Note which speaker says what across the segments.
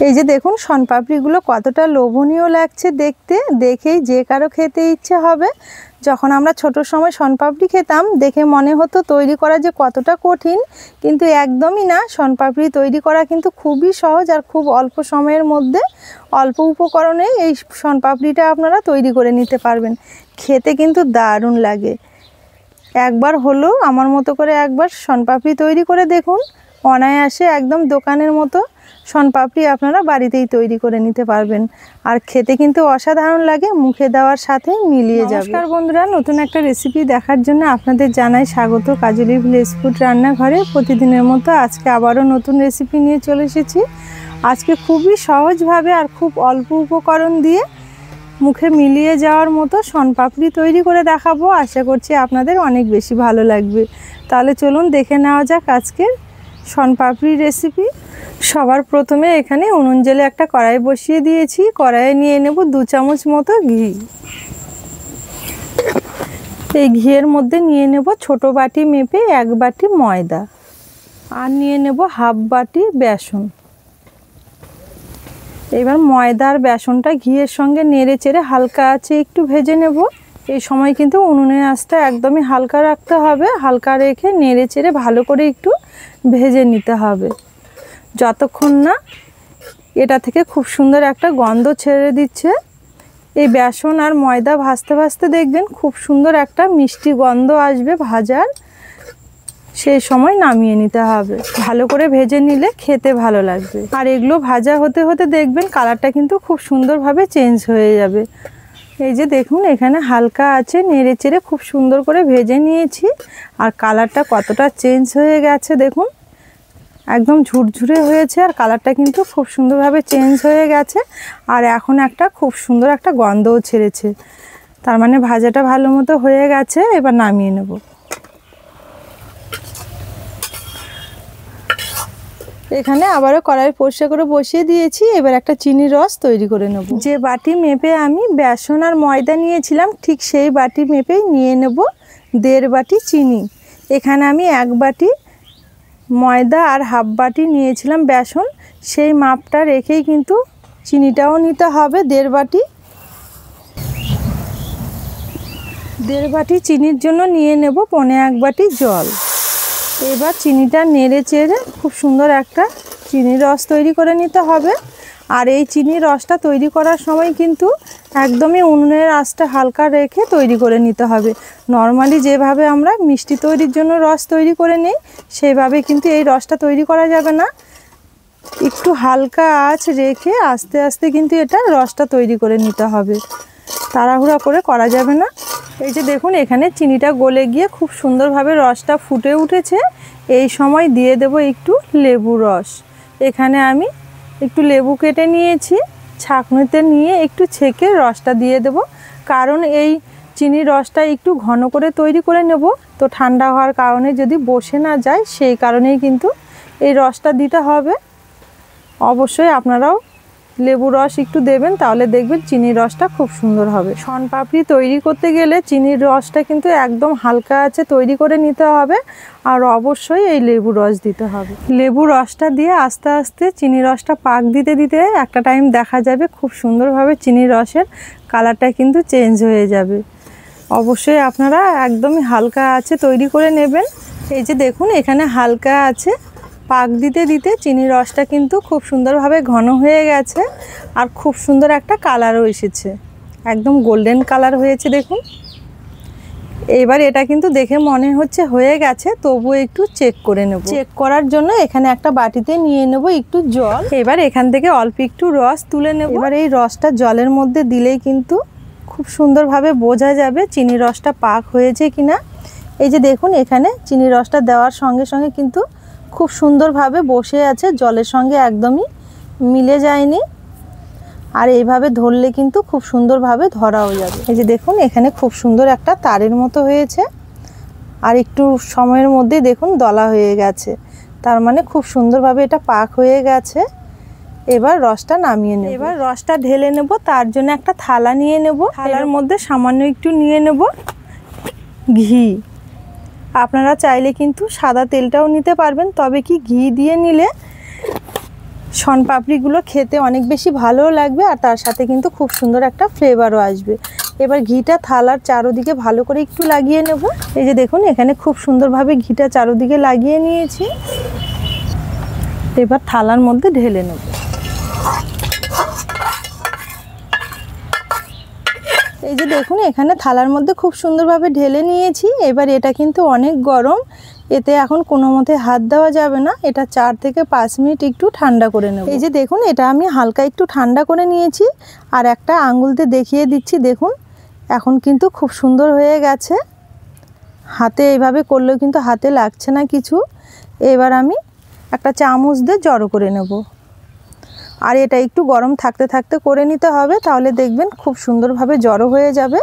Speaker 1: এই যে দেখুন শনপাপড়িগুলো কতটা লোভনীয় লাগছে দেখতে, দেখেই যে কারো খেতে ইচ্ছে হবে। যখন আমরা ছোট সময় শনপাপড়ি খেতাম দেখে মনে হতো তৈরি করা যে কতটা কঠিন, কিন্তু একদমই না। শনপাপড়ি তৈরি করা কিন্তু খুবই সহজ আর খুব অল্প সময়ের মধ্যে অল্প উপকরণে এই শনপাপড়িটা আপনারা তৈরি করে নিতে পারবেন। খেতে কিন্তু দারুণ লাগে। একবার হলো আমার মতো করে একবার শনপাপড়ি তৈরি করে দেখুন, অনায়াসে একদম দোকানের মতো শনপাপড়ি আপনারা বাড়িতেই তৈরি করে নিতে পারবেন। আর খেতে কিন্তু অসাধারণ লাগে, মুখে দেওয়ার সাথে মিলিয়ে যাবে। নমস্কার বন্ধুরা, নতুন একটা রেসিপি দেখার জন্য আপনাদের জানাই স্বাগত কাজলি ভিলেজ ফুড রান্নাঘরে। প্রতিদিনের মতো আজকে আবারও নতুন রেসিপি নিয়ে চলে এসেছি। আজকে খুবই সহজভাবে আর খুব অল্প উপকরণ দিয়ে মুখে মিলিয়ে যাওয়ার মতো শনপাপড়ি তৈরি করে দেখাবো। আশা করছি আপনাদের অনেক বেশি ভালো লাগবে। তাহলে চলুন দেখে নেওয়া যাক আজকের শনপাপড়ি রেসিপি। সবার প্রথমে এখানে উনুন জেলে একটা কড়াই বসিয়ে দিয়েছি। কড়াইয়ে নিয়ে নেব 2 চামচ মতো ঘি। এই ঘিয়ের মধ্যে নিয়ে নেব ছোট বাটি মেপে 1 বাটি ময়দা, আর নিয়ে নেব হাফ বাটি বেসন। এবার ময়দা আর বেসনটা ঘিয়ের সঙ্গে নেড়ে চেড়ে হালকা আঁচে একটু ভেজে নেব। এই সময় কিন্তু উনুনের আঁচটা একদমই হালকা রাখতে হবে। হালকা রেখে নেড়ে চেড়ে ভালো করে একটু ভেজে নিতে হবে, যতক্ষণ না এটা থেকে খুব সুন্দর একটা গন্ধ ছেড়ে দিচ্ছে। এই বেসন আর ময়দা ভাজতে ভাজতে দেখবেন খুব সুন্দর একটা মিষ্টি গন্ধ আসবে ভাজার, সেই সময় নামিয়ে নিতে হবে। ভালো করে ভেজে নিলে খেতে ভালো লাগবে। আর এগুলো ভাজা হতে হতে দেখবেন কালারটা কিন্তু খুব সুন্দরভাবে চেঞ্জ হয়ে যাবে। এই যে দেখুন এখানে হালকা আছে নেড়ে চেড়ে খুব সুন্দর করে ভেজে নিয়েছি। আর কালারটা কতটা চেঞ্জ হয়ে গেছে দেখুন, একদম ঝুরঝুরে হয়েছে আর কালারটা কিন্তু খুব সুন্দরভাবে চেঞ্জ হয়ে গেছে। আর এখন একটা খুব সুন্দর একটা গন্ধও ছেড়েছে, তার মানে ভাজাটা ভালো মতো হয়ে গেছে। এবার নামিয়ে নেব। এখানে আবারও কড়াই পরিষ্কার করে বসিয়ে দিয়েছি। এবার একটা চিনির রস তৈরি করে নেব। যে বাটি মেপে আমি বেসন আর ময়দা নিয়েছিলাম ঠিক সেই বাটি মেপেই নিয়ে নেব 1.5 বাটি চিনি। এখানে আমি 1 বাটি ময়দা আর হাফ বাটি নিয়েছিলাম বেসন, সেই মাপটা রেখেই কিন্তু চিনিটাও নিতে হবে 1.5 বাটি। 1.5 বাটি চিনির জন্য নিয়ে নেব 1.25 বাটি জল। এবার চিনিটা নেড়ে চেড়ে খুব সুন্দর একটা চিনির রস তৈরি করে নিতে হবে। আর এই চিনির রসটা তৈরি করার সময় কিন্তু একদমই উনুনের আঁচটা হালকা রেখে তৈরি করে নিতে হবে। নর্মালি যেভাবে আমরা মিষ্টি তৈরির জন্য রস তৈরি করে নিই সেইভাবে কিন্তু এই রসটা তৈরি করা যাবে না। একটু হালকা আঁচ রেখে আস্তে আস্তে কিন্তু এটা রসটা তৈরি করে নিতে হবে, তাড়াহুড়া করে করা যাবে না। এই যে দেখুন এখানে চিনিটা গলে গিয়ে খুব সুন্দরভাবে রসটা ফুটে উঠেছে। এই সময় দিয়ে দেব একটু লেবু রস। এখানে আমি একটু লেবু কেটে নিয়েছি, ছাঁকনিতে নিয়ে একটু ছেঁকে রসটা দিয়ে দেব। কারণ এই চিনির রসটা একটু ঘন করে তৈরি করে নেব, তো ঠান্ডা হওয়ার কারণে যদি বসে না যায় সেই কারণেই কিন্তু এই রসটা দিতে হবে। অবশ্যই আপনারাও লেবু রস একটু দেবেন, তাহলে দেখবেন চিনির রসটা খুব সুন্দর হবে। শনপাপড়ি তৈরি করতে গেলে চিনির রসটা কিন্তু একদম হালকা আছে তৈরি করে নিতে হবে। আর অবশ্যই এই লেবু রস দিতে হবে। লেবু রসটা দিয়ে আস্তে আস্তে চিনির রসটা পাক দিতে দিতে একটা টাইম দেখা যাবে খুব সুন্দরভাবে চিনির রসের কালারটা কিন্তু চেঞ্জ হয়ে যাবে। অবশ্যই আপনারা একদমই হালকা আছে তৈরি করে নেবেন। এই যে দেখুন এখানে হালকা আছে পাক দিতে দিতে চিনির রসটা কিন্তু খুব সুন্দরভাবে ঘন হয়ে গেছে আর খুব সুন্দর একটা কালারও এসেছে, একদম গোল্ডেন কালার হয়েছে দেখুন। এবার এটা কিন্তু দেখে মনে হচ্ছে হয়ে গেছে, তবুও একটু চেক করে নেব। চেক করার জন্য এখানে একটা বাটিতে নিয়ে নেব একটু জল। এবার এখান থেকে অল্প একটু রস তুলে নেব। এবার এই রসটা জলের মধ্যে দিলেই কিন্তু খুব সুন্দরভাবে বোঝা যাবে চিনির রসটা পাক হয়েছে কিনা। এই যে দেখুন এখানে চিনির রসটা দেওয়ার সঙ্গে সঙ্গে কিন্তু খুব সুন্দরভাবে বসে আছে, জলের সঙ্গে একদমই মিলে যায়নি। আর এইভাবে ধরলে কিন্তু খুব সুন্দরভাবে ধরাও যাবে। এই যে দেখুন এখানে খুব সুন্দর একটা তারের মতো হয়েছে, আর একটু সময়ের মধ্যে দেখুন দলা হয়ে গেছে, তার মানে খুব সুন্দরভাবে এটা পাক হয়ে গেছে। এবার রসটা নামিয়ে নেব। এবার রসটা ঢেলে নেব, তার জন্য একটা থালা নিয়ে নেব। থালার মধ্যে সামান্য একটু নিয়ে নেব ঘি। আপনারা চাইলে কিন্তু সাদা তেলটাও নিতে পারবেন, তবে কি ঘি দিয়ে নিলে শনপাপড়িগুলো খেতে অনেক বেশি ভালোও লাগবে আর তার সাথে কিন্তু খুব সুন্দর একটা ফ্লেভারও আসবে। এবার ঘিটা থালার চারোদিকে ভালো করে একটু লাগিয়ে নেব। এই যে দেখুন এখানে খুব সুন্দরভাবে ঘিটা চারোদিকে লাগিয়ে নিয়েছি। এবার থালার মধ্যে ঢেলে নেব। এই যে দেখুন এখানে থালার মধ্যে খুব সুন্দরভাবে ঢেলে নিয়েছি। এবার এটা কিন্তু অনেক গরম, এতে এখন কোনো মতে হাত দেওয়া যাবে না। এটা 4 থেকে 5 মিনিট একটু ঠান্ডা করে নেব। এই যে দেখুন এটা আমি হালকা একটু ঠান্ডা করে নিয়েছি আর একটা আঙুলতে দেখিয়ে দিচ্ছি। দেখুন এখন কিন্তু খুব সুন্দর হয়ে গেছে। হাতে এইভাবে করলেও কিন্তু হাতে লাগছে না কিছু। এবার আমি একটা চামচ দিয়ে জড়ো করে নেব। আর এটা একটু গরম থাকতে থাকতে করে নিতে হবে, তাহলে দেখবেন খুব সুন্দরভাবে জড়ো হয়ে যাবে।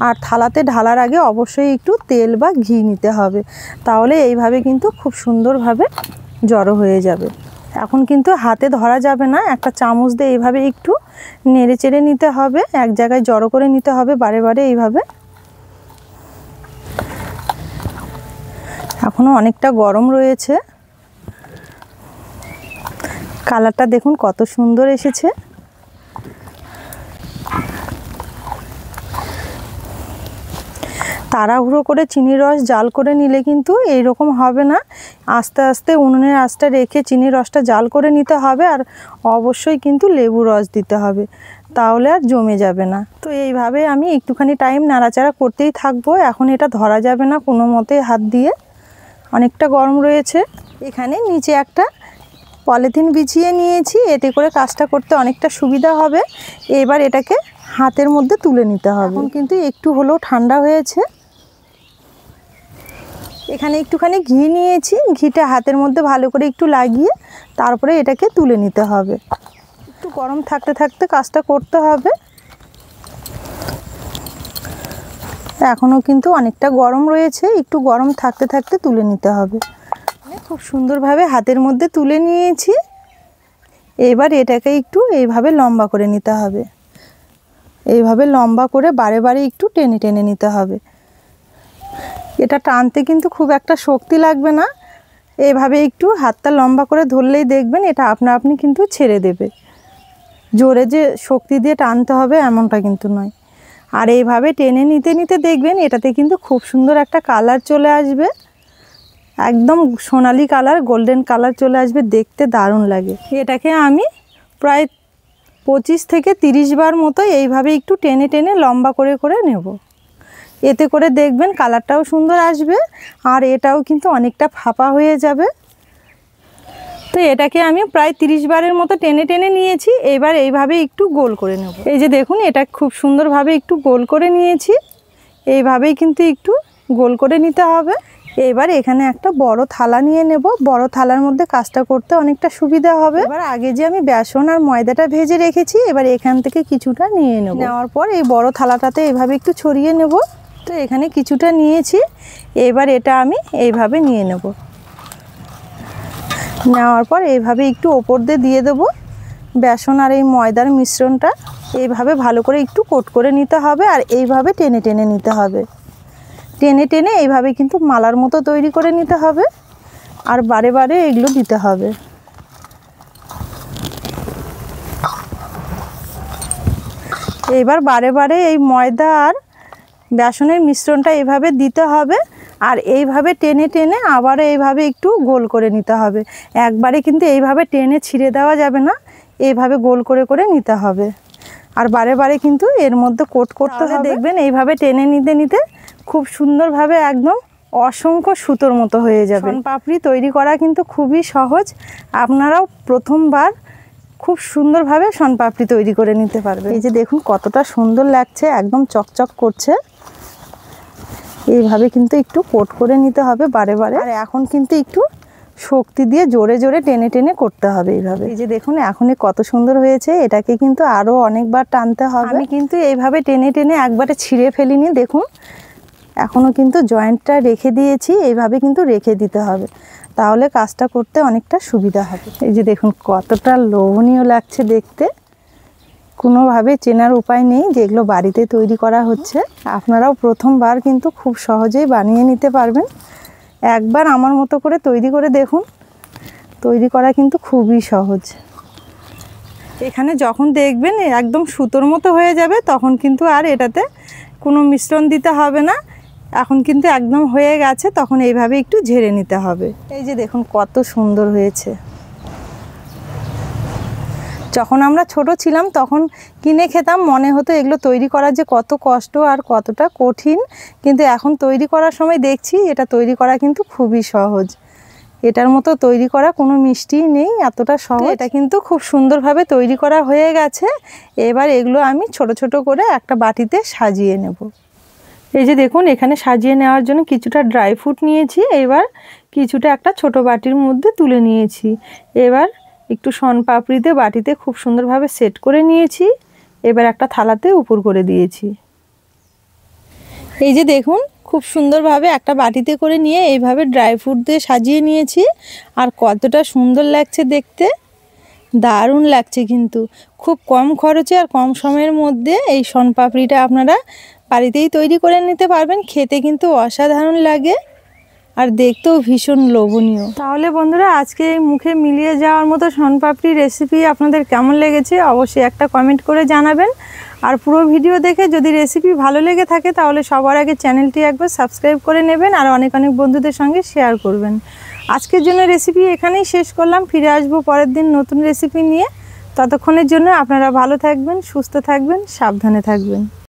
Speaker 1: আর থালাতে ঢালার আগে অবশ্যই একটু তেল বা ঘি নিতে হবে, তাহলে এইভাবে কিন্তু খুব সুন্দরভাবে জড়ো হয়ে যাবে। এখন কিন্তু হাতে ধরা যাবে না, একটা চামচ দিয়ে এইভাবে একটু নেড়ে চেড়ে নিতে হবে, এক জায়গায় জড়ো করে নিতে হবে বারে বারে এইভাবে। এখনও অনেকটা গরম রয়েছে। কালারটা দেখুন কত সুন্দর এসেছে। তাড়াহুড়ো করে চিনির রস জাল করে নিলে কিন্তু এই রকম হবে না। আস্তে আস্তে উনুনের আঁচটা রেখে চিনির রসটা জাল করে নিতে হবে। আর অবশ্যই কিন্তু লেবু রস দিতে হবে, তাহলে আর জমে যাবে না। তো এইভাবে আমি একটুখানি টাইম নাড়াচাড়া করতেই থাকবো। এখন এটা ধরা যাবে না কোনো মতে হাত দিয়ে, অনেকটা গরম রয়েছে। এখানে নিচে একটা পলিথিন বিছিয়ে নিয়েছি, এতে করে কাজটা করতে অনেকটা সুবিধা হবে। এবার এটাকে হাতের মধ্যে তুলে নিতে হবে। এখন কিন্তু একটু হলেও ঠান্ডা হয়েছে। এখানে একটুখানি ঘি নিয়েছি, ঘিটা হাতের মধ্যে ভালো করে একটু লাগিয়ে তারপরে এটাকে তুলে নিতে হবে। একটু গরম থাকতে থাকতে কাজটা করতে হবে। এখনও কিন্তু অনেকটা গরম রয়েছে, একটু গরম থাকতে থাকতে তুলে নিতে হবে। খুব সুন্দরভাবে হাতের মধ্যে তুলে নিয়েছি। এবার এটাকে একটু এইভাবে লম্বা করে নিতে হবে। এইভাবে লম্বা করে বারে বারে একটু টেনে টেনে নিতে হবে। এটা টানতে কিন্তু খুব একটা শক্তি লাগবে না। এইভাবে একটু হাতটা লম্বা করে ধরলেই দেখবেন এটা আপনা আপনি কিন্তু ছেড়ে দেবে। জোরে যে শক্তি দিয়ে টানতে হবে এমনটা কিন্তু নয়। আর এইভাবে টেনে নিতে নিতে দেখবেন এটাতে কিন্তু খুব সুন্দর একটা কালার চলে আসবে, একদম সোনালি কালার, গোল্ডেন কালার চলে আসবে, দেখতে দারুণ লাগে। এটাকে আমি প্রায় 25 থেকে 30 বার মতো এইভাবে একটু টেনে টেনে লম্বা করে করে নেব। এতে করে দেখবেন কালারটাও সুন্দর আসবে আর এটাও কিন্তু অনেকটা ফাঁপা হয়ে যাবে। তো এটাকে আমি প্রায় 30 বারের মতো টেনে টেনে নিয়েছি। এবার এইভাবে একটু গোল করে নেব। এই যে দেখুন এটা খুব সুন্দরভাবে একটু গোল করে নিয়েছি। এইভাবেই কিন্তু একটু গোল করে নিতে হবে। এবার এখানে একটা বড় থালা নিয়ে নেব। বড় থালার মধ্যে কাজটা করতে অনেকটা সুবিধা হবে। এবার আগে যে আমি বেসন আর ময়দাটা ভেজে রেখেছি, এবার এখান থেকে কিছুটা নিয়ে নেব। নেওয়ার পর এই বড় থালাটাতে এইভাবে একটু ছড়িয়ে নেব। তো এখানে কিছুটা নিয়েছি, এবার এটা আমি এইভাবে নিয়ে নেব। নেওয়ার পর এইভাবে একটু ওপর দিয়ে দেব বেসন আর এই ময়দার মিশ্রণটা। এইভাবে ভালো করে একটু কোট করে নিতে হবে আর এইভাবে টেনে টেনে নিতে হবে। টেনে টেনে এইভাবে কিন্তু মালার মতো তৈরি করে নিতে হবে আর বারে বারে এগুলো দিতে হবে। এবার বারে বারে এই ময়দা আর বেসনের মিশ্রণটা এইভাবে দিতে হবে আর এইভাবে টেনে টেনে আবার এইভাবে একটু গোল করে নিতে হবে। একবারে কিন্তু এইভাবে টেনে ছিঁড়ে দেওয়া যাবে না, এইভাবে গোল করে করে নিতে হবে আর বারে বারে কিন্তু এর মধ্যে কোট করতে হবে। দেখবেন এইভাবে টেনে নিতে নিতে খুব সুন্দরভাবে একদম অসংখ্য সুতোর মতো হয়ে যাবে। শনপাপড়ি তৈরি করা কিন্তু খুবই সহজ। আপনারাও প্রথমবার খুব সুন্দরভাবে শনপাপড়ি তৈরি করে নিতে পারবে। এই যে দেখুন কতটা সুন্দর লাগছে, একদম চকচক করছে। এইভাবে কিন্তু একটু কোট করে নিতে হবে বারে বারে। আর এখন কিন্তু একটু শক্তি দিয়ে জোরে জোরে টেনে টেনে করতে হবে এইভাবে। এই যে দেখুন এখনই কত সুন্দর হয়েছে, এটাকে কিন্তু আরও অনেকবার টানতে হবে। আমি কিন্তু এইভাবে টেনে টেনে একবারে ছিঁড়ে ফেলিনি। দেখুন এখনও কিন্তু জয়েন্টটা রেখে দিয়েছি, এইভাবে কিন্তু রেখে দিতে হবে, তাহলে কাজটা করতে অনেকটা সুবিধা হবে। এই যে দেখুন কতটা লোভনীয় লাগছে দেখতে, কোনোভাবে চেনার উপায় নেই যেগুলো বাড়িতে তৈরি করা হচ্ছে। আপনারাও প্রথমবার কিন্তু খুব সহজেই বানিয়ে নিতে পারবেন। একবার আমার মতো করে তৈরি করে দেখুন, তৈরি করা কিন্তু খুবই সহজ। এখানে যখন দেখবেন একদম সুতোর মতো হয়ে যাবে তখন কিন্তু আর এটাতে কোনো মিশ্রণ দিতে হবে না। এখন কিন্তু একদম হয়ে গেছে, তখন এইভাবে একটু ঝেড়ে নিতে হবে। এই যে দেখুন কত সুন্দর হয়েছে। যখন আমরা ছোট ছিলাম তখন কিনে খেতাম, মনে হতো এগুলো তৈরি করা যে কত কষ্ট আর কতটা কঠিন, কিন্তু এখন তৈরি করার সময় দেখছি এটা তৈরি করা কিন্তু খুবই সহজ। এটার মতো তৈরি করা কোনো মিষ্টি নেই, এতটা সহজ। এটা কিন্তু খুব সুন্দরভাবে তৈরি করা হয়ে গেছে। এবার এগুলো আমি ছোট ছোট করে একটা বাটিতে সাজিয়ে নেব। এই যে দেখুন এখানে সাজিয়ে নেওয়ার জন্য কিছুটা ড্রাই ফ্রুট নিয়েছি, এবার কিছুটা একটা ছোট বাটির মধ্যে তুলে নিয়েছি। এবার একটু শনপাপড়িতে বাটিতে খুব সুন্দরভাবে সেট করে নিয়েছি। এবার একটা থালাতে উপর করে দিয়েছি। এই যে দেখুন খুব সুন্দরভাবে একটা বাটিতে করে নিয়ে এইভাবে ড্রাই ফ্রুট দিয়ে সাজিয়ে নিয়েছি। আর কতটা সুন্দর লাগছে দেখতে, দারুণ লাগছে। কিন্তু খুব কম খরচে আর কম সময়ের মধ্যে এই শনপাপড়িটা আপনারা বাড়িতেই তৈরি করে নিতে পারবেন। খেতে কিন্তু অসাধারণ লাগে আর দেখতেও ভীষণ লোভনীয়। তাহলে বন্ধুরা আজকে এই মুখে মিলিয়ে যাওয়ার মতো শনপাপড়ি রেসিপি আপনাদের কেমন লেগেছে অবশ্যই একটা কমেন্ট করে জানাবেন। আর পুরো ভিডিও দেখে যদি রেসিপি ভালো লেগে থাকে তাহলে সবার আগে চ্যানেলটি একবার সাবস্ক্রাইব করে নেবেন আর অনেক অনেক বন্ধুদের সঙ্গে শেয়ার করবেন। আজকের জন্য রেসিপি এখানেই শেষ করলাম, ফিরে আসবো পরের দিন নতুন রেসিপি নিয়ে। ততক্ষণের জন্য আপনারা ভালো থাকবেন, সুস্থ থাকবেন, সাবধানে থাকবেন।